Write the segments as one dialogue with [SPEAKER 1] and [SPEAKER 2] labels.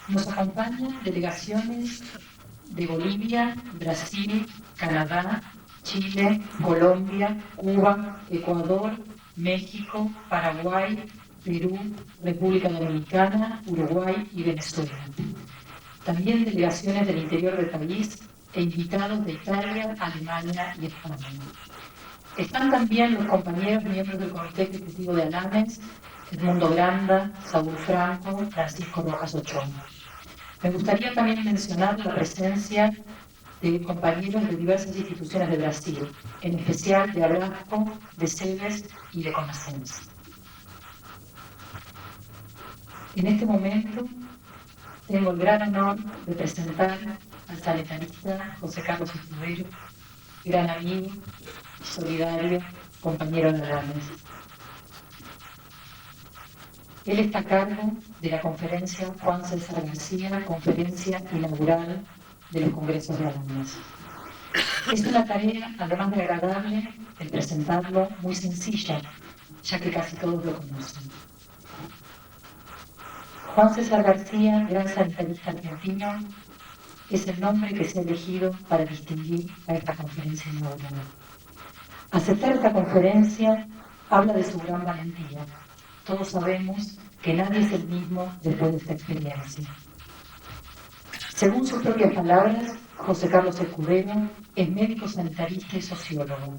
[SPEAKER 1] Nos acompañan delegaciones de Bolivia, Brasil, Canadá, Chile, Colombia, Cuba, Ecuador, México, Paraguay, Perú, República Dominicana, Uruguay y Venezuela. También delegaciones del interior del país e invitados de Italia, Alemania y España. Están también los compañeros miembros del Comité Ejecutivo de ALAMES, Edmundo Granda, Saúl Franco, Francisco Rojas Ochoa. Me gustaría también mencionar la presencia de compañeros de diversas instituciones de Brasil, en especial de Abrasco, de CEBES y de CONASENS. En este momento tengo el gran honor de presentar al sanitarista José Carlos Escudero, gran amigo, solidario, compañero de ALAMES. Él está a cargo de la conferencia Juan César García, conferencia inaugural de los congresos de ALAMES. Es una tarea, además de agradable, el presentarlo, muy sencilla, ya que casi todos lo conocen. Juan César García, gran sanitarista argentino, es el nombre que se ha elegido para distinguir a esta conferencia inaugural. Aceptar esta conferencia habla de su gran valentía. Todos sabemos que nadie es el mismo después de esta experiencia. Según sus propias palabras, José Carlos Escudero es médico sanitarista y sociólogo.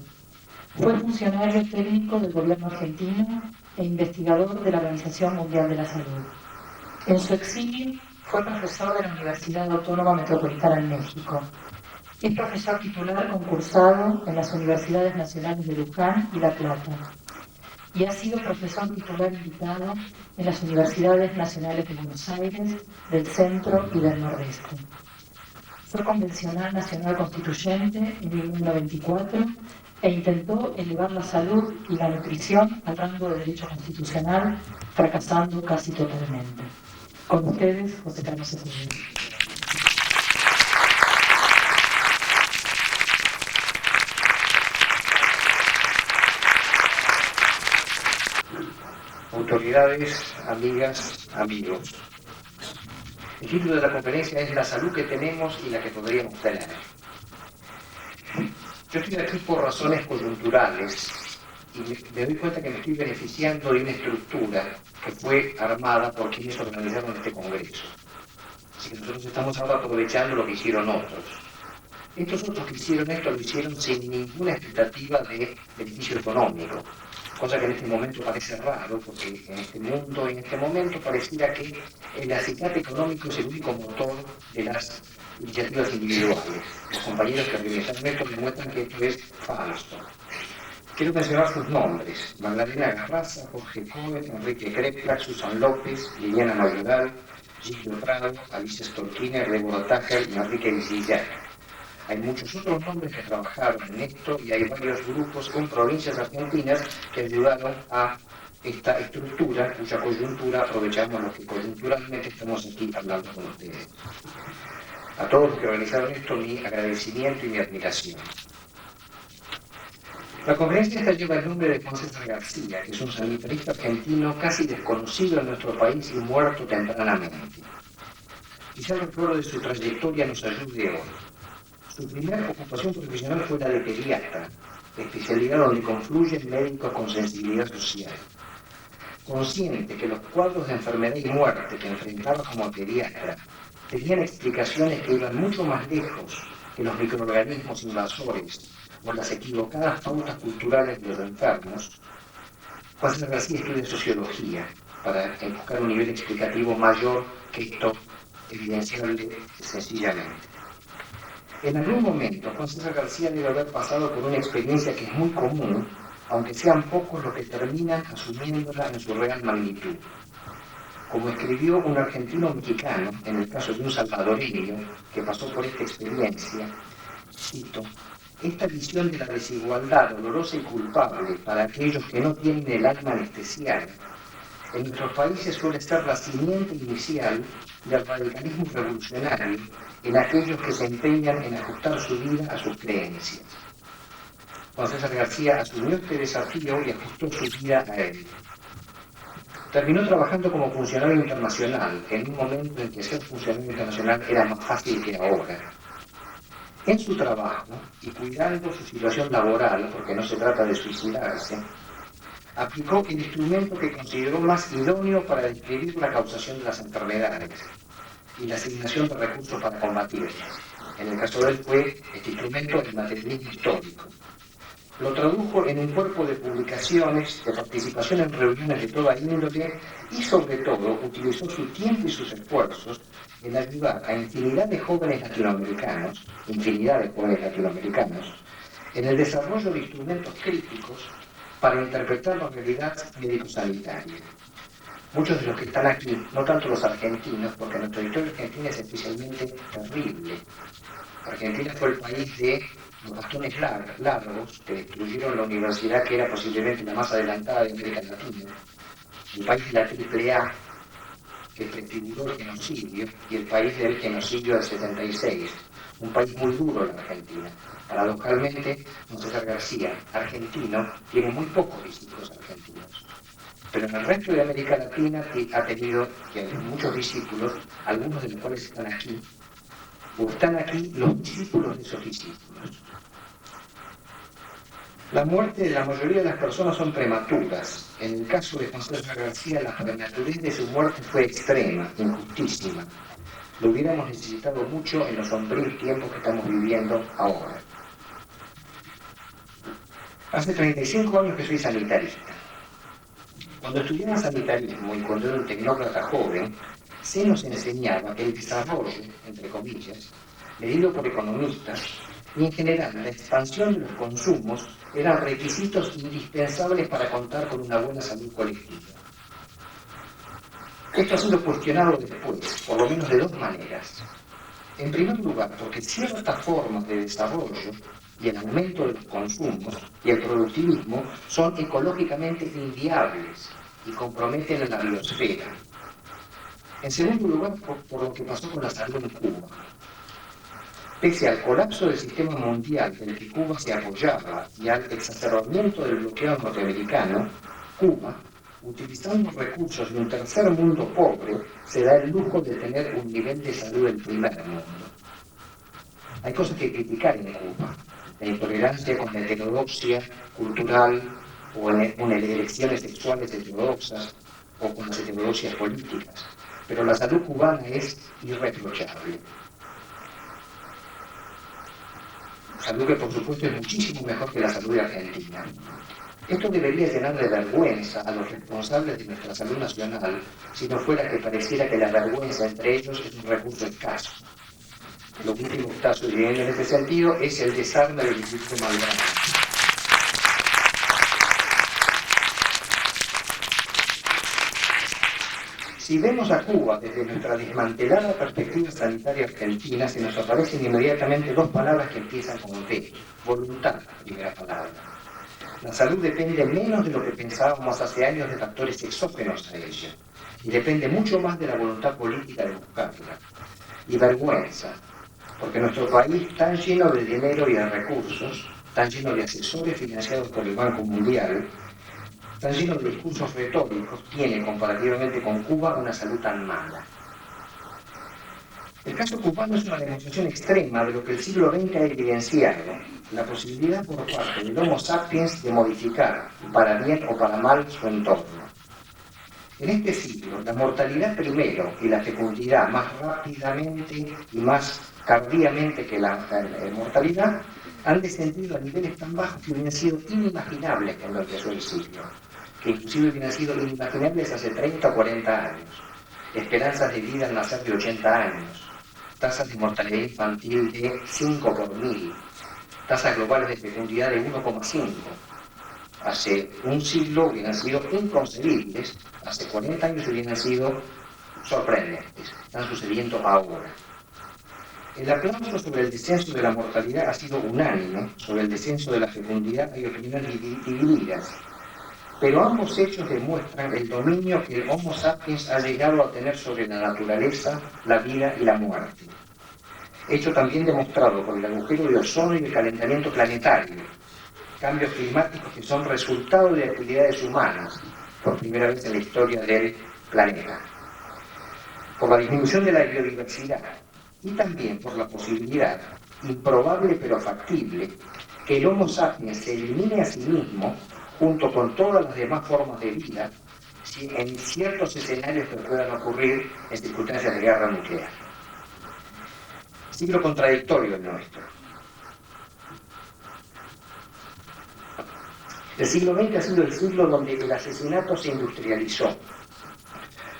[SPEAKER 1] Fue funcionario técnico del gobierno argentino e investigador de la Organización Mundial de la Salud. En su exilio fue profesor de la Universidad Autónoma Metropolitana en México. Es profesor titular concursado en las Universidades Nacionales de Luján y La Plata. Y ha sido profesor titular invitado en las Universidades Nacionales de Buenos Aires, del Centro y del Nordeste. Fue convencional nacional constituyente en 1994 e intentó elevar la salud y la nutrición al rango de derecho constitucional, fracasando casi totalmente. Con ustedes, José Carlos Escudero.
[SPEAKER 2] Autoridades, amigas, amigos. El título de la conferencia es La salud que tenemos y la que podríamos tener. Yo estoy aquí por razones coyunturales y me doy cuenta que me estoy beneficiando de una estructura que fue armada por quienes organizaron este congreso. Así que nosotros estamos ahora aprovechando lo que hicieron otros. Estos otros que hicieron esto lo hicieron sin ninguna expectativa de beneficio económico, cosa que en este momento parece raro, porque en este mundo, en este momento, pareciera que el acicate económico es el único motor de las iniciativas individuales. Los compañeros que organizaron esto demuestran que esto es falso. Quiero mencionar sus nombres: Magdalena Garraza, Jorge Cohen, Enrique Krepla, Susan López, Liliana Mayoral, Gildo Prado, Alicia Storkiner, Débora Tájer y Enrique Vicillac. Hay muchos otros nombres que trabajaron en esto y hay varios grupos en provincias argentinas que ayudaron a esta estructura, cuya coyuntura aprovechamos los que coyunturalmente estamos aquí hablando con ustedes. A todos los que organizaron esto, mi agradecimiento y mi admiración. La conferencia esta lleva el nombre de Juan César García, que es un sanitarista argentino casi desconocido en nuestro país y muerto tempranamente. Quizá el recuerdo de su trayectoria nos ayude hoy. Su primera ocupación profesional fue la de pediatra, especialidad donde confluyen médicos con sensibilidad social. Consciente que los cuadros de enfermedad y muerte que enfrentaba como pediatra tenían explicaciones que iban mucho más lejos que los microorganismos invasores o las equivocadas pautas culturales de los enfermos, Juan César García estudia sociología para buscar un nivel explicativo mayor que esto evidenciable sencillamente. En algún momento, Juan César García debe haber pasado por una experiencia que es muy común, aunque sean pocos los que terminan asumiéndola en su real magnitud. Como escribió un argentino mexicano, en el caso de un salvadoreño que pasó por esta experiencia, cito: esta visión de la desigualdad dolorosa y culpable para aquellos que no tienen el alma anestesiada, en nuestros países suele ser la simiente inicial del radicalismo revolucionario en aquellos que se empeñan en ajustar su vida a sus creencias. Juan César García asumió este desafío y ajustó su vida a él. Terminó trabajando como funcionario internacional, en un momento en que ser funcionario internacional era más fácil que ahora. En su trabajo, y cuidando su situación laboral, porque no se trata de suicidarse, aplicó el instrumento que consideró más idóneo para describir la causación de las enfermedades y la asignación de recursos para combatirlas. En el caso de él fue este instrumento el materialismo histórico. Lo tradujo en un cuerpo de publicaciones, de participación en reuniones de toda índole y sobre todo utilizó su tiempo y sus esfuerzos en ayudar a infinidad de jóvenes latinoamericanos, en el desarrollo de instrumentos críticos para interpretar la realidad médico-sanitaria. Muchos de los que están aquí, no tanto los argentinos, porque nuestra historia argentina es especialmente terrible. Argentina fue el país de los bastones largos que destruyeron la universidad que era posiblemente la más adelantada de América Latina, el país de la AAA que prefiguró el genocidio y el país del genocidio del 76, un país muy duro la Argentina. Paradojalmente, don César García, argentino, tiene muy pocos discípulos argentinos. Pero en el resto de América Latina ha tenido muchos discípulos, algunos de los cuales están aquí, o están aquí los discípulos de esos discípulos. La muerte de la mayoría de las personas son prematuras. En el caso de Juan César García, la prematurez de su muerte fue extrema, injustísima. Lo hubiéramos necesitado mucho en los sombríos tiempos que estamos viviendo ahora. Hace 35 años que soy sanitarista. Cuando estudiaba sanitarismo y cuando era un tecnócrata joven, se nos enseñaba que el desarrollo, entre comillas, medido por economistas, y en general la expansión de los consumos eran requisitos indispensables para contar con una buena salud colectiva. Esto ha sido cuestionado después, por lo menos de dos maneras. En primer lugar, porque ciertas formas de desarrollo y el aumento de los consumos y el productivismo son ecológicamente inviables y comprometen a la biosfera. En segundo lugar, por lo que pasó con la salud en Cuba. Pese al colapso del sistema mundial del que Cuba se apoyaba y al exacerbamiento del bloqueo norteamericano, Cuba, utilizando recursos de un tercer mundo pobre, se da el lujo de tener un nivel de salud del primer mundo. Hay cosas que criticar en Cuba. La intolerancia con la heterodoxia cultural o con elecciones sexuales heterodoxas o con las heterodoxias políticas. Pero la salud cubana es irreprochable. Salud que por supuesto es muchísimo mejor que la salud de Argentina. Esto debería llenar de vergüenza a los responsables de nuestra salud nacional, si no fuera que pareciera que la vergüenza entre ellos es un recurso escaso. El último caso en este sentido es el desarme del Instituto Malbrán. Si vemos a Cuba desde nuestra desmantelada perspectiva sanitaria argentina, se nos aparecen inmediatamente dos palabras que empiezan con V. Voluntad, primera palabra. La salud depende menos de lo que pensábamos hace años de factores exógenos a ella, y depende mucho más de la voluntad política de buscarla. Y vergüenza, porque nuestro país, tan lleno de dinero y de recursos, tan lleno de asesores financiados por el Banco Mundial, tan lleno de discursos retóricos, tiene comparativamente con Cuba una salud tan mala. El caso cubano es una demostración extrema de lo que el siglo XX ha evidenciado, la posibilidad por parte del Homo sapiens de modificar, para bien o para mal, su entorno. En este siglo, la mortalidad primero y la fecundidad más rápidamente y más tardíamente que la mortalidad han descendido a niveles tan bajos que hubieran sido inimaginables cuando empezó el siglo, que inclusive hubieran sido inimaginables hace 30 o 40 años. Esperanzas de vida al nacer de 80 años, tasas de mortalidad infantil de 5 por 1000, tasas globales de fecundidad de 1,5. Hace un siglo hubieran sido inconcebibles, hace 40 años hubieran sido sorprendentes, están sucediendo ahora. El aplauso sobre el descenso de la mortalidad ha sido unánime, sobre el descenso de la fecundidad hay opiniones divididas, pero ambos hechos demuestran el dominio que el Homo sapiens ha llegado a tener sobre la naturaleza, la vida y la muerte. Hecho también demostrado por el agujero de ozono y el calentamiento planetario, cambios climáticos que son resultado de actividades humanas, por primera vez en la historia del planeta, por la disminución de la biodiversidad y también por la posibilidad, improbable pero factible, que el Homo sapiens se elimine a sí mismo junto con todas las demás formas de vida en ciertos escenarios que puedan ocurrir en circunstancias de guerra nuclear. Siglo contradictorio el nuestro. El siglo XX ha sido el siglo donde el asesinato se industrializó,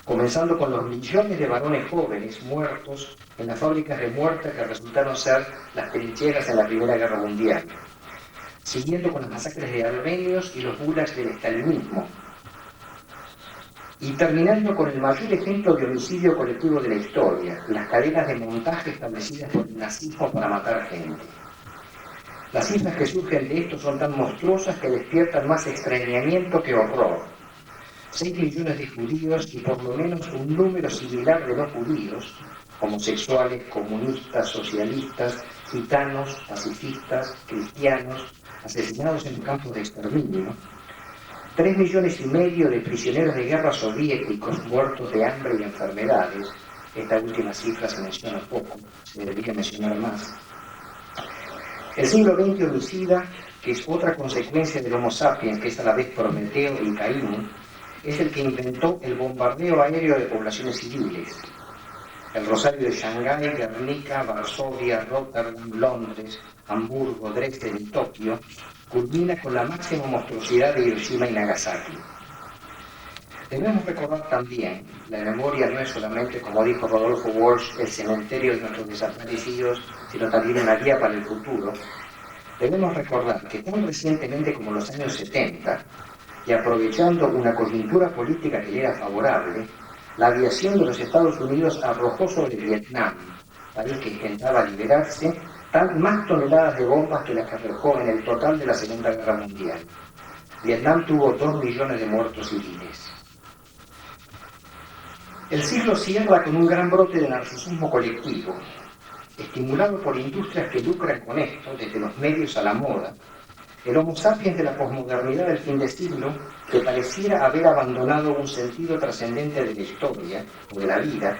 [SPEAKER 2] comenzando con los millones de varones jóvenes muertos en las fábricas de muerte que resultaron ser las trincheras en la Primera Guerra Mundial, siguiendo con las masacres de armenios y los gulags del estalinismo, y terminando con el mayor ejemplo de homicidio colectivo de la historia, las cadenas de montaje establecidas por el nazismo para matar gente. Las cifras que surgen de esto son tan monstruosas que despiertan más extrañamiento que horror. 6 millones de judíos y por lo menos un número similar de no judíos, homosexuales, comunistas, socialistas, gitanos, pacifistas, cristianos, asesinados en campos de exterminio. 3,5 millones de prisioneros de guerra soviéticos muertos de hambre y enfermedades. Esta última cifra se menciona poco, se debería mencionar más. El siglo XX homicida, que es otra consecuencia del Homo sapiens, que es a la vez Prometeo y Caín, es el que inventó el bombardeo aéreo de poblaciones civiles. El rosario de Shanghái, Guernica, Varsovia, Rotterdam, Londres, Hamburgo, Dresden y Tokio culmina con la máxima monstruosidad de Hiroshima y Nagasaki. Debemos recordar también, la memoria no es solamente, como dijo Rodolfo Walsh, el cementerio de nuestros desaparecidos, sino también una guía para el futuro. Debemos recordar que tan recientemente como los años 70, y aprovechando una coyuntura política que le era favorable, la aviación de los Estados Unidos arrojó sobre Vietnam, país que intentaba liberarse, más toneladas de bombas que las que arrojó en el total de la Segunda Guerra Mundial. Vietnam tuvo 2 millones de muertos civiles. El siglo cierra con un gran brote de narcisismo colectivo, estimulado por industrias que lucran con esto, desde los medios a la moda. El Homo sapiens de la posmodernidad del fin de siglo, que pareciera haber abandonado un sentido trascendente de la historia o de la vida,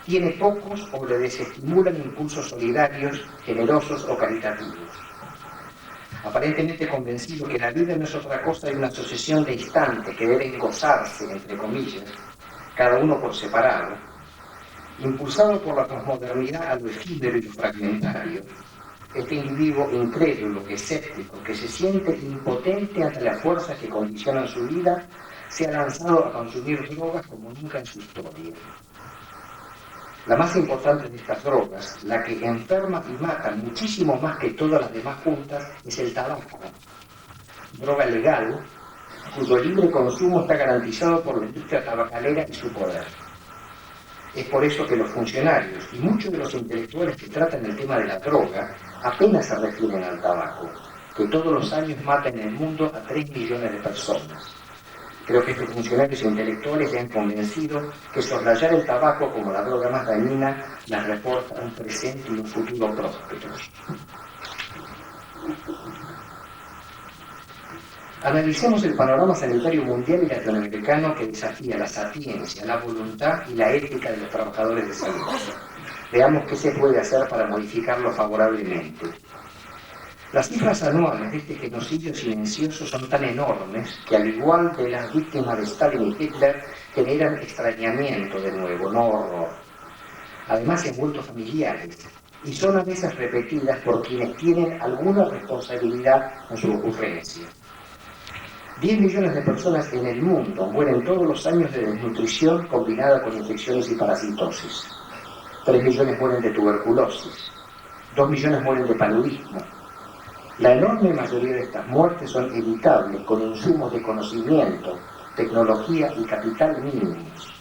[SPEAKER 2] tiene pocos o le desestimulan impulsos solidarios, generosos o caritativos. Aparentemente convencido que la vida no es otra cosa que una sucesión de instantes que deben gozarse, entre comillas, cada uno por separado, impulsado por la posmodernidad a lo efímero y lo fragmentario, este individuo incrédulo, escéptico, que se siente impotente ante las fuerzas que condicionan su vida, se ha lanzado a consumir drogas como nunca en su historia. La más importante de estas drogas, la que enferma y mata muchísimo más que todas las demás juntas, es el tabaco. Droga legal, cuyo libre consumo está garantizado por la industria tabacalera y su poder. Es por eso que los funcionarios y muchos de los intelectuales que tratan el tema de la droga apenas se refieren al tabaco, que todos los años mata en el mundo a 3 millones de personas. Creo que estos funcionarios intelectuales se han convencido que soslayar el tabaco como la droga más dañina les reporta un presente y un futuro prósperos. Analicemos el panorama sanitario mundial y latinoamericano que desafía la sapiencia, la voluntad y la ética de los trabajadores de salud. Veamos qué se puede hacer para modificarlo favorablemente. Las cifras anuales de este genocidio silencioso son tan enormes que, al igual que las víctimas de Stalin y Hitler, generan extrañamiento de nuevo, no horror. Además, se han vuelto familiares y son a veces repetidas por quienes tienen alguna responsabilidad en su ocurrencia. 10 millones de personas en el mundo mueren todos los años de desnutrición combinada con infecciones y parasitosis. 3 millones mueren de tuberculosis. 2 millones mueren de paludismo. La enorme mayoría de estas muertes son evitables con insumos de conocimiento, tecnología y capital mínimos.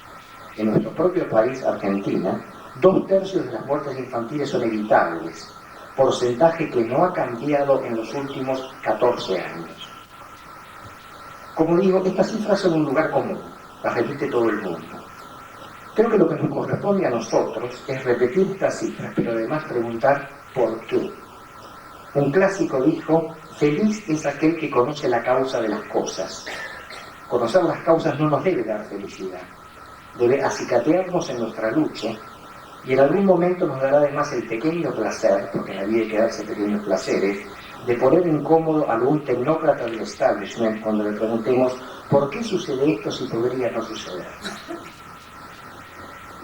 [SPEAKER 2] En nuestro propio país, Argentina, 2/3 de las muertes infantiles son evitables, porcentaje que no ha cambiado en los últimos 14 años. Como digo, estas cifras son un lugar común, las repite todo el mundo. Creo que lo que nos corresponde a nosotros es repetir estas cifras, pero además preguntar ¿por qué? Un clásico dijo: feliz es aquel que conoce la causa de las cosas. Conocer las causas no nos debe dar felicidad, debe acicatearnos en nuestra lucha y en algún momento nos dará además el pequeño placer, porque en la vida hay que darse pequeños placeres, de poner incómodo a algún tecnócrata del establishment cuando le preguntemos ¿por qué sucede esto si podría no suceder?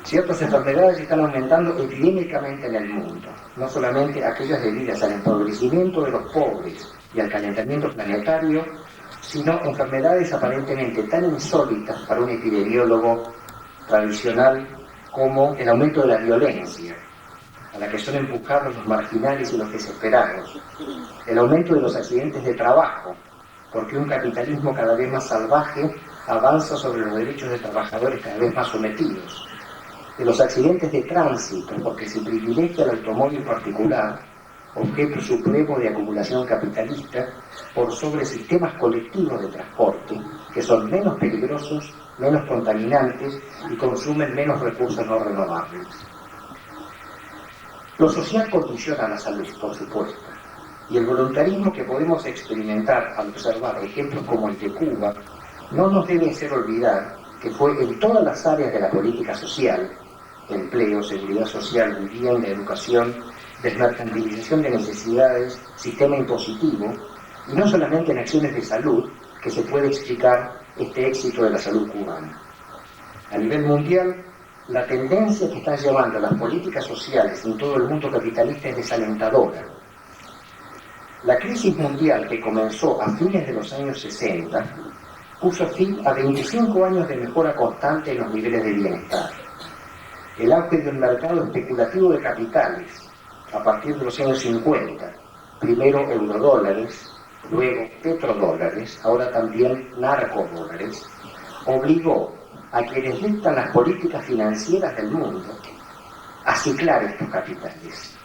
[SPEAKER 2] Ciertas enfermedades están aumentando epidémicamente en el mundo, no solamente aquellas debidas al empobrecimiento de los pobres y al calentamiento planetario, sino enfermedades aparentemente tan insólitas para un epidemiólogo tradicional como el aumento de la violencia, a la que son empujados los marginales y los desesperados, el aumento de los accidentes de trabajo, porque un capitalismo cada vez más salvaje avanza sobre los derechos de trabajadores cada vez más sometidos, de los accidentes de tránsito, porque se privilegia el automóvil particular, objeto supremo de acumulación capitalista, por sobre sistemas colectivos de transporte, que son menos peligrosos, menos contaminantes y consumen menos recursos no renovables. Lo social condiciona la salud, por supuesto, y el voluntarismo que podemos experimentar al observar ejemplos como el de Cuba no nos debe hacer olvidar que fue en todas las áreas de la política social, empleo, seguridad social, vivienda, educación, desmercantilización de necesidades, sistema impositivo, y no solamente en acciones de salud, que se puede explicar este éxito de la salud cubana. A nivel mundial, la tendencia que están llevando las políticas sociales en todo el mundo capitalista es desalentadora. La crisis mundial que comenzó a fines de los años 60 puso fin a 25 años de mejora constante en los niveles de bienestar. El auge de un mercado especulativo de capitales, a partir de los años 50, primero eurodólares, luego petrodólares, ahora también narcodólares, obligó a quienes dictan las políticas financieras del mundo a ciclar estos capitales.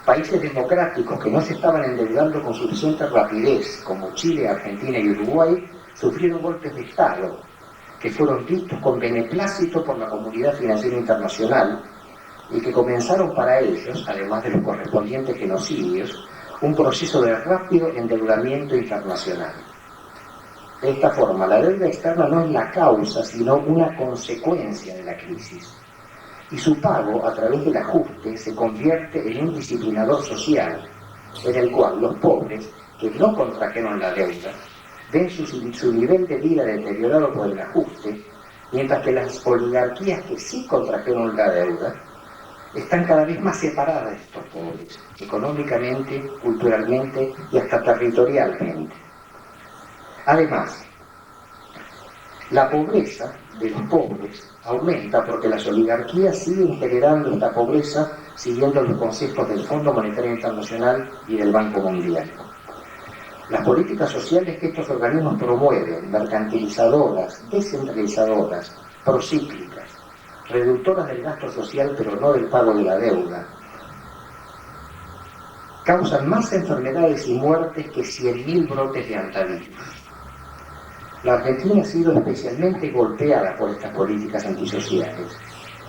[SPEAKER 2] Países democráticos que no se estaban endeudando con suficiente rapidez, como Chile, Argentina y Uruguay, sufrieron golpes de Estado, que fueron vistos con beneplácito por la comunidad financiera internacional y que comenzaron para ellos, además de los correspondientes genocidios, un proceso de rápido endeudamiento internacional. De esta forma, la deuda externa no es la causa, sino una consecuencia de la crisis. Y su pago, a través del ajuste, se convierte en un disciplinador social, en el cual los pobres, que no contrajeron la deuda, ven su nivel de vida deteriorado por el ajuste, mientras que las oligarquías que sí contrajeron la deuda están cada vez más separadas de estos pobres, económicamente, culturalmente y hasta territorialmente. Además, la pobreza de los pobres aumenta porque las oligarquías siguen generando esta pobreza siguiendo los conceptos del Fondo Monetario Internacional y del Banco Mundial. Las políticas sociales que estos organismos promueven, mercantilizadoras, descentralizadoras, procíclicas, reductoras del gasto social pero no del pago de la deuda, causan más enfermedades y muertes que 100.000 brotes de antivirus. La Argentina ha sido especialmente golpeada por estas políticas antisociales.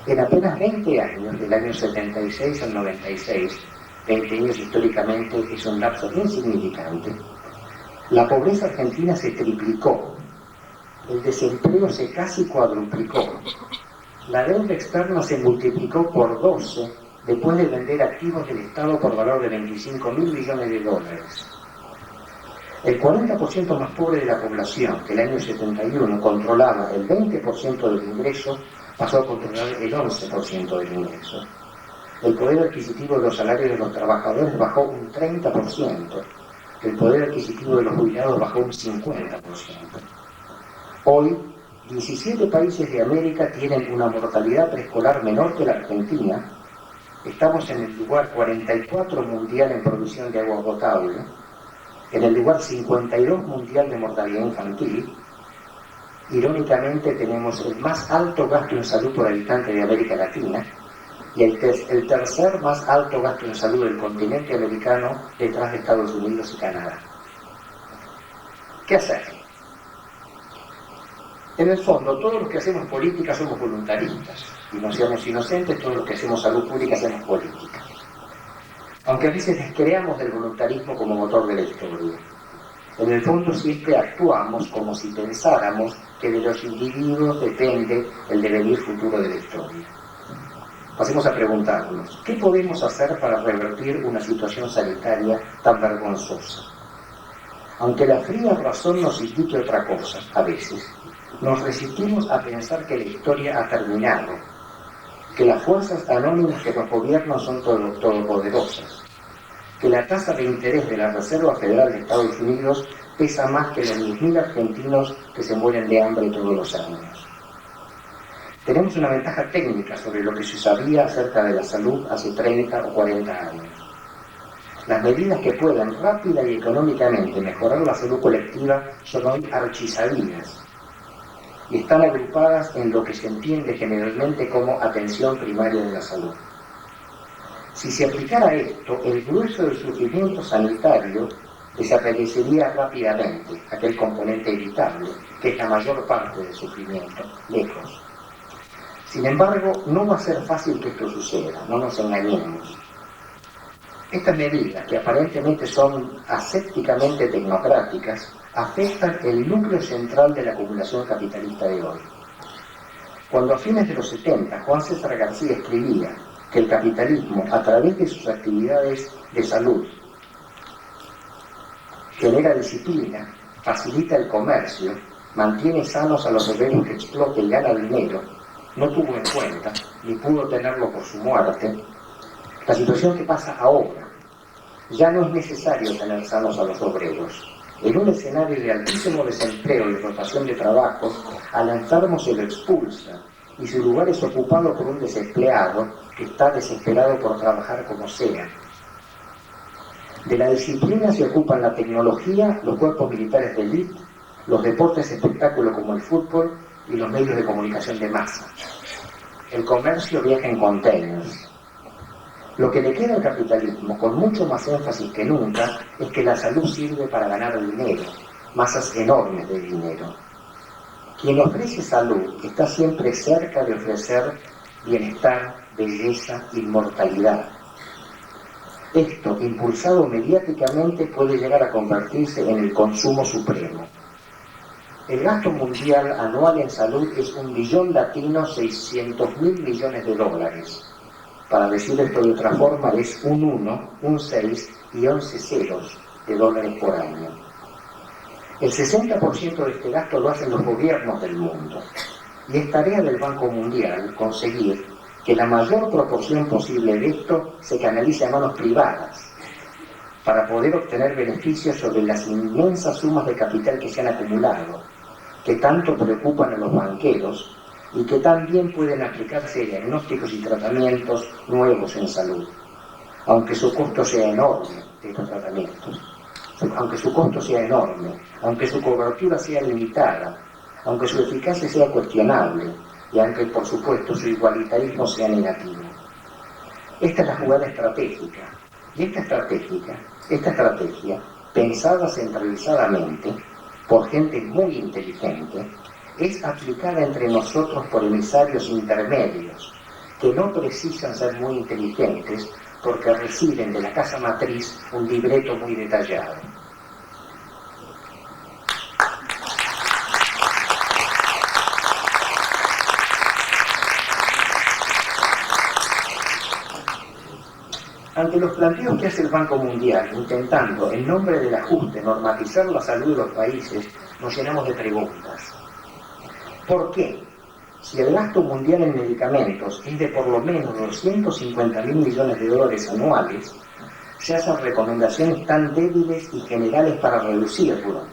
[SPEAKER 2] En apenas 20 años, del año 76 al 96, 20 años históricamente es un lapso insignificante, la pobreza argentina se triplicó, el desempleo se casi cuadruplicó, la deuda externa se multiplicó por 12 después de vender activos del Estado por valor de $25.000 millones. El 40% más pobre de la población, que el año 71 controlaba el 20% del ingreso, pasó a controlar el 11% del ingreso. El poder adquisitivo de los salarios de los trabajadores bajó un 30%. El poder adquisitivo de los jubilados bajó un 50%. Hoy, 17 países de América tienen una mortalidad preescolar menor que la Argentina. Estamos en el lugar 44 mundial en producción de agua potable, en el lugar 52 mundial de mortalidad infantil. Irónicamente, tenemos el más alto gasto en salud por habitante de América Latina y el tercer más alto gasto en salud del continente americano, detrás de Estados Unidos y Canadá. ¿Qué hacer? En el fondo, todos los que hacemos política somos voluntaristas, y no seamos inocentes, todos los que hacemos salud pública hacemos política. Aunque a veces descreamos del voluntarismo como motor de la historia. En el fondo siempre actuamos como si pensáramos que de los individuos depende el devenir futuro de la historia. Pasemos a preguntarnos, ¿qué podemos hacer para revertir una situación sanitaria tan vergonzosa? Aunque la fría razón nos indique otra cosa, a veces, nos resistimos a pensar que la historia ha terminado, que las fuerzas anónimas que nos gobiernan son todopoderosas, que la tasa de interés de la Reserva Federal de Estados Unidos pesa más que los 10.000 argentinos que se mueren de hambre todos los años. Tenemos una ventaja técnica sobre lo que se sabía acerca de la salud hace 30 o 40 años. Las medidas que puedan rápida y económicamente mejorar la salud colectiva son hoy archisabidas y están agrupadas en lo que se entiende generalmente como atención primaria de la salud. Si se aplicara esto, el grueso del sufrimiento sanitario desaparecería rápidamente, aquel componente evitable, que es la mayor parte del sufrimiento, lejos. Sin embargo, no va a ser fácil que esto suceda, no nos engañemos. Estas medidas, que aparentemente son asépticamente tecnocráticas, afectan el núcleo central de la acumulación capitalista de hoy. Cuando a fines de los 70 Juan César García escribía que el capitalismo, a través de sus actividades de salud, genera disciplina, facilita el comercio, mantiene sanos a los obreros que explota y gana dinero, no tuvo en cuenta, ni pudo tenerlo por su muerte, la situación que pasa ahora. Ya no es necesario tener sanos a los obreros. En un escenario de altísimo desempleo y rotación de trabajo, al enfermo se lo expulsa y su lugar es ocupado por un desempleado que está desesperado por trabajar como sea. De la disciplina se ocupan la tecnología, los cuerpos militares de élite, los deportes espectáculos como el fútbol y los medios de comunicación de masa. El comercio viaja en containers. Lo que le queda al capitalismo, con mucho más énfasis que nunca, es que la salud sirve para ganar dinero, masas enormes de dinero. Quien ofrece salud está siempre cerca de ofrecer bienestar, belleza, inmortalidad. Esto, impulsado mediáticamente, puede llegar a convertirse en el consumo supremo. El gasto mundial anual en salud es $1.600.000 millones. Para decir esto de otra forma, es un 1, un 6 y 11 ceros de dólares por año. El 60% de este gasto lo hacen los gobiernos del mundo. Y es tarea del Banco Mundial conseguir que la mayor proporción posible de esto se canalice a manos privadas para poder obtener beneficios sobre las inmensas sumas de capital que se han acumulado, que tanto preocupan a los banqueros y que también pueden aplicarse diagnósticos y tratamientos nuevos en salud, aunque su costo sea enorme de estos tratamientos, aunque su costo sea enorme, aunque su cobertura sea limitada, aunque su eficacia sea cuestionable y aunque por supuesto su igualitarismo sea negativo. Esta es la jugada estratégica, y esta estrategia, pensada centralizadamente por gente muy inteligente, es aplicada entre nosotros por emisarios intermedios, que no precisan ser muy inteligentes porque reciben de la casa matriz un libreto muy detallado. Ante los planteos que hace el Banco Mundial, intentando, en nombre del ajuste, normatizar la salud de los países, nos llenamos de preguntas. ¿Por qué? Si el gasto mundial en medicamentos es de por lo menos $250.000 millones anuales, se hacen recomendaciones tan débiles y generales para reducirlo,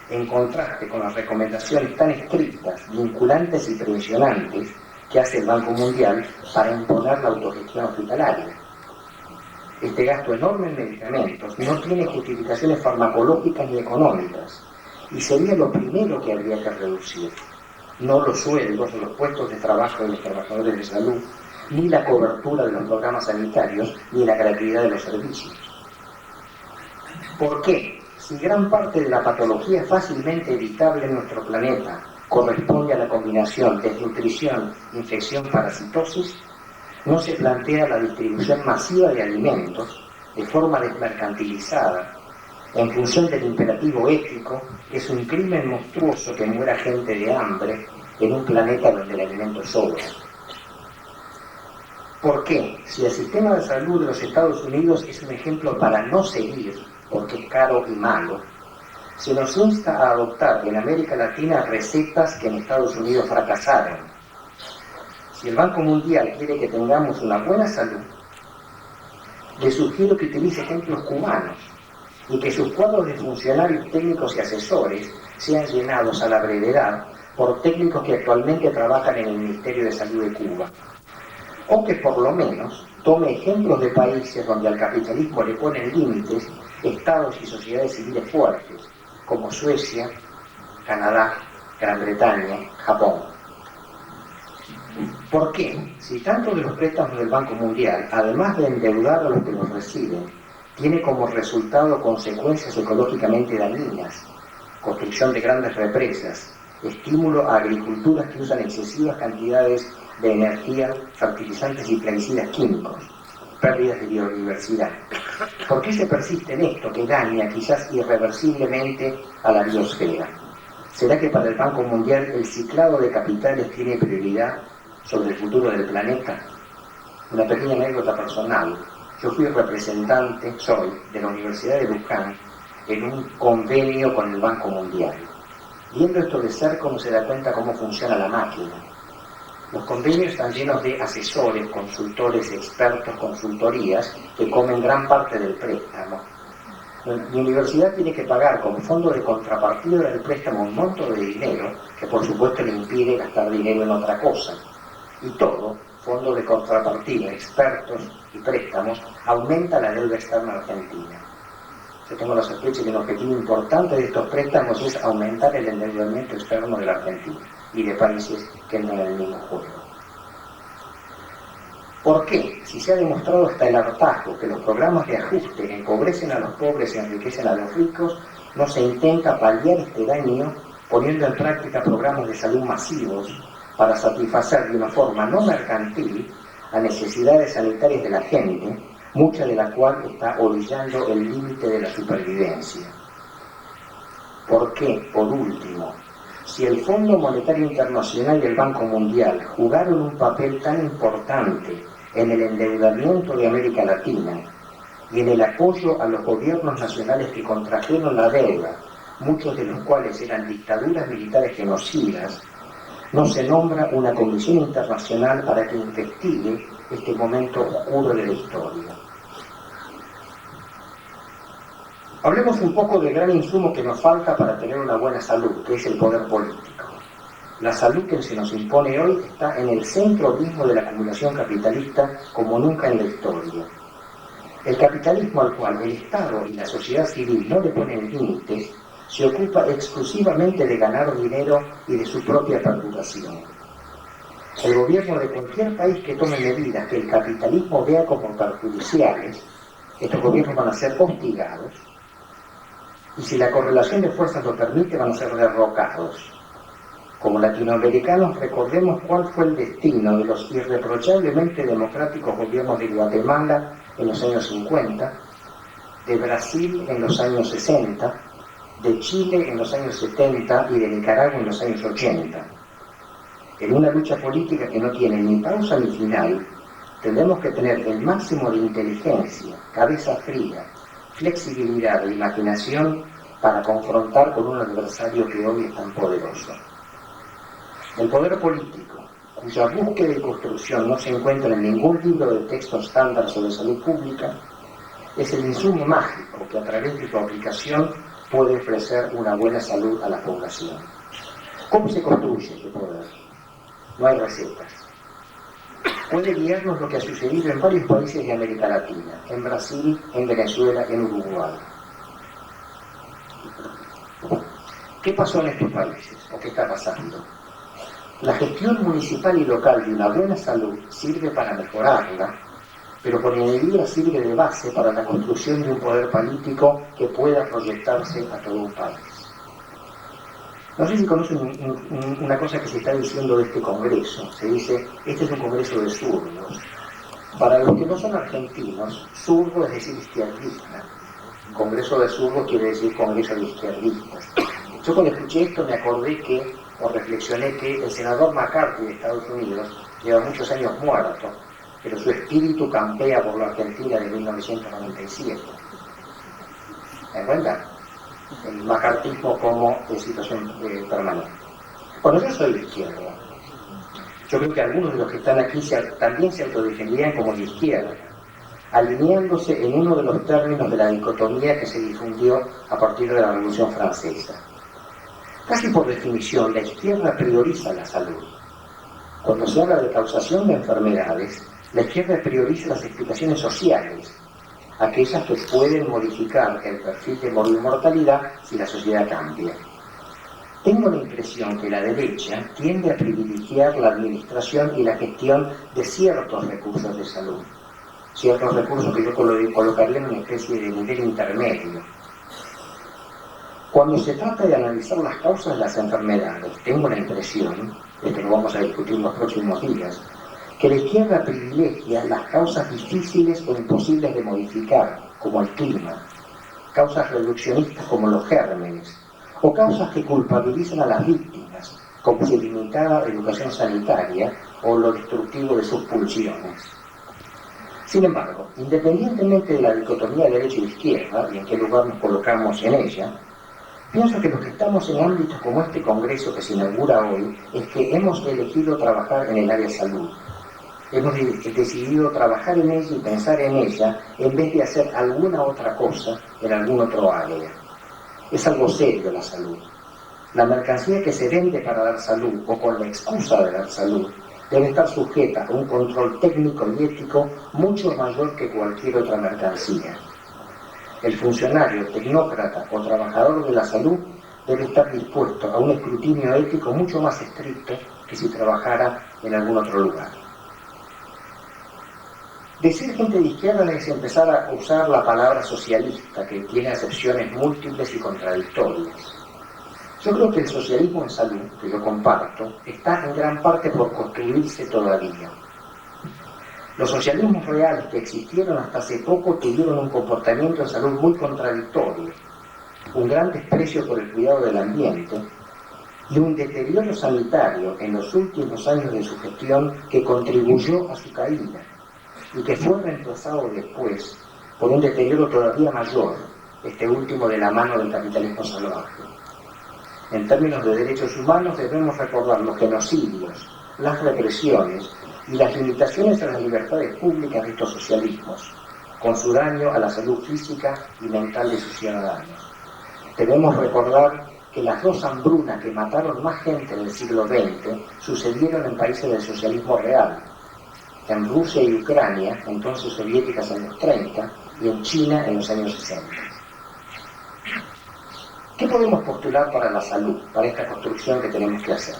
[SPEAKER 2] en contraste con las recomendaciones tan estrictas, vinculantes y presionantes que hace el Banco Mundial para imponer la autogestión hospitalaria. Este gasto enorme en medicamentos no tiene justificaciones farmacológicas ni económicas, y sería lo primero que habría que reducir. No los sueldos o los puestos de trabajo de los trabajadores de salud, ni la cobertura de los programas sanitarios, ni la gratuidad de los servicios. ¿Por qué? Si gran parte de la patología fácilmente evitable en nuestro planeta corresponde a la combinación desnutrición, infección, parasitosis, no se plantea la distribución masiva de alimentos de forma desmercantilizada en función del imperativo ético, es un crimen monstruoso que muera gente de hambre en un planeta donde el alimento sobra. ¿Por qué? Si el sistema de salud de los Estados Unidos es un ejemplo para no seguir, porque es caro y malo, se nos insta a adoptar en América Latina recetas que en Estados Unidos fracasaron. Si el Banco Mundial quiere que tengamos una buena salud, le sugiero que utilice ejemplos cubanos y que sus cuadros de funcionarios técnicos y asesores sean llenados a la brevedad por técnicos que actualmente trabajan en el Ministerio de Salud de Cuba. O que por lo menos tome ejemplos de países donde al capitalismo le ponen límites estados y sociedades civiles fuertes, como Suecia, Canadá, Gran Bretaña, Japón. ¿Por qué? Si tanto de los préstamos del Banco Mundial, además de endeudar a los que los reciben, tiene como resultado consecuencias ecológicamente dañinas, construcción de grandes represas, estímulo a agriculturas que usan excesivas cantidades de energía, fertilizantes y plaguicidas químicos, pérdidas de biodiversidad. ¿Por qué se persiste en esto que daña quizás irreversiblemente a la biosfera? ¿Será que para el Banco Mundial el ciclado de capitales tiene prioridad sobre el futuro del planeta? Una pequeña anécdota personal. Yo fui representante, de la Universidad de Luján en un convenio con el Banco Mundial. Viendo esto de cerca uno se da cuenta cómo funciona la máquina. Los convenios están llenos de asesores, consultores, expertos, consultorías que comen gran parte del préstamo. Mi universidad tiene que pagar como fondo de contrapartida del préstamo un monto de dinero que por supuesto le impide gastar dinero en otra cosa. Y todo, fondo de contrapartida, expertos y préstamos, aumenta la deuda externa argentina. Yo tengo la sospecha que un objetivo importante de estos préstamos es aumentar el endeudamiento externo de la Argentina y de países que entran en el mismo juego. ¿Por qué? Si se ha demostrado hasta el hartazgo que los programas de ajuste empobrecen a los pobres y enriquecen a los ricos, no se intenta paliar este daño poniendo en práctica programas de salud masivos para satisfacer de una forma no mercantil las necesidades sanitarias de la gente, mucha de la cual está orillando el límite de la supervivencia. ¿Por qué? Por último, si el Fondo Monetario Internacional y el Banco Mundial jugaron un papel tan importante en el endeudamiento de América Latina y en el apoyo a los gobiernos nacionales que contrajeron la deuda, muchos de los cuales eran dictaduras militares genocidas, no se nombra una comisión internacional para que investigue este momento oscuro de la historia. Hablemos un poco del gran insumo que nos falta para tener una buena salud, que es el poder político. La salud que se nos impone hoy está en el centro mismo de la acumulación capitalista como nunca en la historia. El capitalismo al cual el Estado y la sociedad civil no le ponen límites, se ocupa exclusivamente de ganar dinero y de su propia perduración. El gobierno de cualquier país que tome medidas que el capitalismo vea como perjudiciales, estos gobiernos van a ser hostigados, y si la correlación de fuerzas lo permite, van a ser derrocados. Como latinoamericanos, recordemos cuál fue el destino de los irreprochablemente democráticos gobiernos de Guatemala en los años 50, de Brasil en los años 60, de Chile en los años 70 y de Nicaragua en los años 80. En una lucha política que no tiene ni pausa ni final, tendremos que tener el máximo de inteligencia, cabeza fría, flexibilidad e imaginación para confrontar con un adversario que hoy es tan poderoso. El poder político, cuya búsqueda y construcción no se encuentra en ningún libro de texto estándar sobre salud pública, es el insumo mágico que a través de su aplicación puede ofrecer una buena salud a la población. ¿Cómo se construye ese poder? No hay recetas. Puede guiarnos lo que ha sucedido en varios países de América Latina, en Brasil, en Venezuela, en Uruguay. ¿Qué pasó en estos países? ¿O qué está pasando? La gestión municipal y local de una buena salud sirve para mejorarla, pero por añadidura sirve de base para la construcción de un poder político que pueda proyectarse a todo un país. No sé si conocen una cosa que se está diciendo de este congreso. Se dice, este es un congreso de zurdos. Para los que no son argentinos, zurdo es decir izquierdista. Congreso de zurdos quiere decir Congreso de izquierdistas. Yo cuando escuché esto me acordé que, o reflexioné que el senador McCarthy de Estados Unidos lleva muchos años muerto, pero su espíritu campea por la Argentina de 1997. ¿Me dan cuenta? El macartismo como situación permanente. Bueno, yo soy de izquierda. Yo creo que algunos de los que están aquí también se autodefinirían como de izquierda, alineándose en uno de los términos de la dicotomía que se difundió a partir de la Revolución Francesa. Casi por definición, la izquierda prioriza la salud. Cuando se habla de causación de enfermedades, la izquierda prioriza las explicaciones sociales, aquellas que pueden modificar el perfil de mortalidad si la sociedad cambia. Tengo la impresión que la derecha tiende a privilegiar la administración y la gestión de ciertos recursos de salud, ciertos recursos que yo colocaría en una especie de nivel intermedio. Cuando se trata de analizar las causas de las enfermedades, tengo la impresión, de que lo vamos a discutir en los próximos días, que la izquierda privilegia las causas difíciles o imposibles de modificar, como el clima, causas reduccionistas como los gérmenes, o causas que culpabilizan a las víctimas, como su limitada educación sanitaria o lo destructivo de sus pulsiones. Sin embargo, independientemente de la dicotomía derecha e izquierda y en qué lugar nos colocamos en ella, pienso que los que estamos en ámbitos como este congreso que se inaugura hoy es que hemos elegido trabajar en el área de salud. Hemos decidido trabajar en ella y pensar en ella en vez de hacer alguna otra cosa en algún otro área. Es algo serio la salud. La mercancía que se vende para dar salud o con la excusa de dar salud debe estar sujeta a un control técnico y ético mucho mayor que cualquier otra mercancía. El funcionario, tecnócrata o trabajador de la salud debe estar dispuesto a un escrutinio ético mucho más estricto que si trabajara en algún otro lugar. Decir gente de izquierda es empezar a usar la palabra socialista, que tiene acepciones múltiples y contradictorias. Yo creo que el socialismo en salud, que yo comparto, está en gran parte por construirse todavía. Los socialismos reales que existieron hasta hace poco tuvieron un comportamiento en salud muy contradictorio, un gran desprecio por el cuidado del ambiente y un deterioro sanitario en los últimos años de su gestión que contribuyó a su caída y que fue reemplazado después por un deterioro todavía mayor, este último de la mano del capitalismo salvaje. En términos de derechos humanos debemos recordar los genocidios, las represiones y las limitaciones a las libertades públicas de estos socialismos, con su daño a la salud física y mental de sus ciudadanos. Debemos recordar que las dos hambrunas que mataron más gente en el siglo XX sucedieron en países del socialismo real, en Rusia y Ucrania, entonces soviéticas en los 30, y en China en los años 60. ¿Qué podemos postular para la salud, para esta construcción que tenemos que hacer?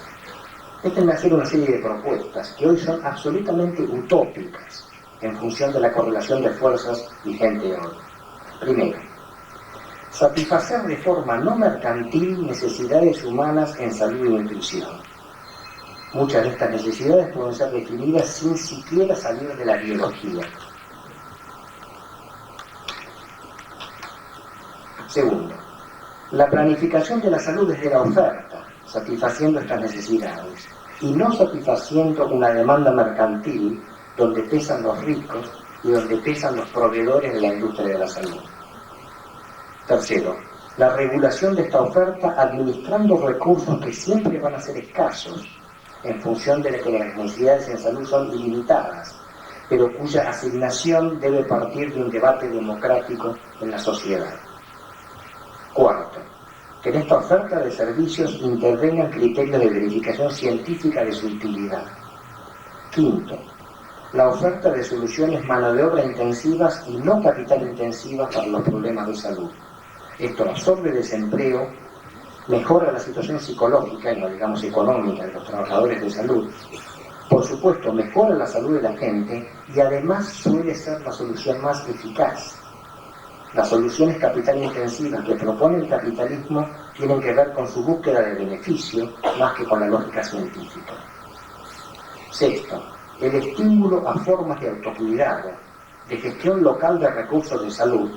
[SPEAKER 2] Déjenme hacer una serie de propuestas que hoy son absolutamente utópicas en función de la correlación de fuerzas vigente hoy. Primero, satisfacer de forma no mercantil necesidades humanas en salud y nutrición. Muchas de estas necesidades pueden ser definidas sin siquiera salir de la biología. Segundo, la planificación de la salud desde la oferta, satisfaciendo estas necesidades, y no satisfaciendo una demanda mercantil donde pesan los ricos y donde pesan los proveedores de la industria de la salud. Tercero, la regulación de esta oferta administrando recursos que siempre van a ser escasos, en función de que las necesidades en salud son ilimitadas, pero cuya asignación debe partir de un debate democrático en la sociedad. Cuarto, que en esta oferta de servicios intervengan criterios de verificación científica de su utilidad. Quinto, la oferta de soluciones mano de obra intensivas y no capital intensivas para los problemas de salud. Esto absorbe desempleo, mejora la situación psicológica y no digamos económica de los trabajadores de salud. Por supuesto, mejora la salud de la gente y además suele ser la solución más eficaz. Las soluciones capital intensivas que propone el capitalismo tienen que ver con su búsqueda de beneficio más que con la lógica científica. Sexto, el estímulo a formas de autocuidado, de gestión local de recursos de salud,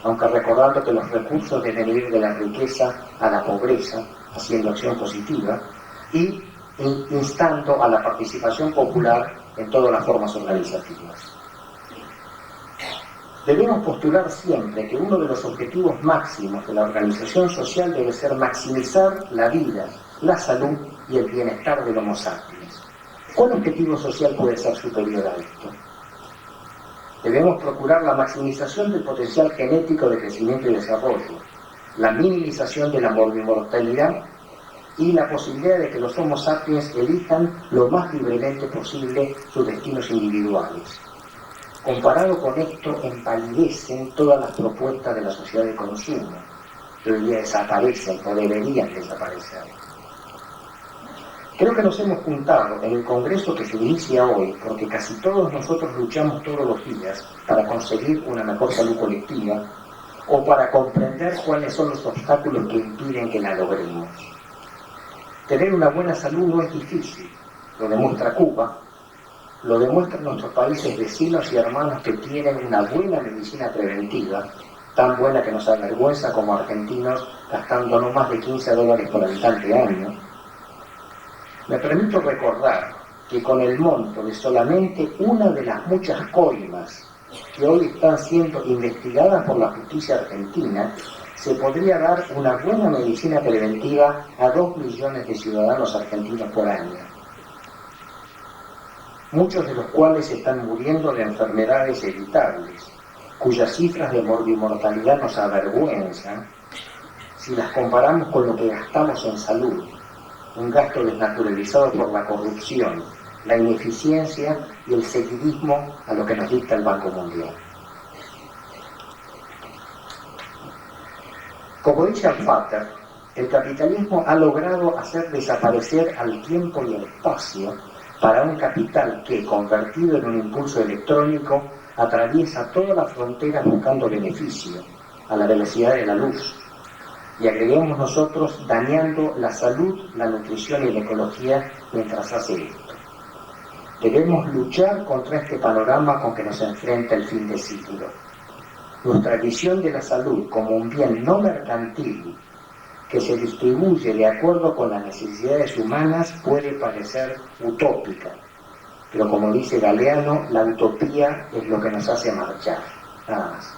[SPEAKER 2] aunque recordando que los recursos deben ir de la riqueza a la pobreza, haciendo acción positiva, y instando a la participación popular en todas las formas organizativas. Debemos postular siempre que uno de los objetivos máximos de la organización social debe ser maximizar la vida, la salud y el bienestar del Homo sapiens. ¿Cuál objetivo social puede ser superior a esto? Debemos procurar la maximización del potencial genético de crecimiento y desarrollo, la minimización de la morbimortalidad y la posibilidad de que los Homo sapiens elijan lo más libremente posible sus destinos individuales. Comparado con esto, empalidecen todas las propuestas de la sociedad de consumo, que hoy día desaparecen o deberían desaparecer. Creo que nos hemos juntado en el congreso que se inicia hoy porque casi todos nosotros luchamos todos los días para conseguir una mejor salud colectiva o para comprender cuáles son los obstáculos que impiden que la logremos. Tener una buena salud no es difícil, lo demuestra Cuba, lo demuestran nuestros países vecinos y hermanos que tienen una buena medicina preventiva, tan buena que nos avergüenza como argentinos gastando no más de $15 por habitante año. Me permito recordar que con el monto de solamente una de las muchas coimas que hoy están siendo investigadas por la justicia argentina, se podría dar una buena medicina preventiva a 2 millones de ciudadanos argentinos por año, muchos de los cuales están muriendo de enfermedades evitables, cuyas cifras de morbimortalidad nos avergüenzan si las comparamos con lo que gastamos en salud, un gasto desnaturalizado por la corrupción, la ineficiencia y el seguidismo a lo que nos dicta el Banco Mundial. Como dice Alfater, el capitalismo ha logrado hacer desaparecer al tiempo y el espacio para un capital que, convertido en un impulso electrónico, atraviesa todas las fronteras buscando beneficio, a la velocidad de la luz. Y agreguemos nosotros dañando la salud, la nutrición y la ecología mientras hace esto. Debemos luchar contra este panorama con que nos enfrenta el fin de siglo. Nuestra visión de la salud como un bien no mercantil que se distribuye de acuerdo con las necesidades humanas puede parecer utópica, pero como dice Galeano, la utopía es lo que nos hace marchar, nada más.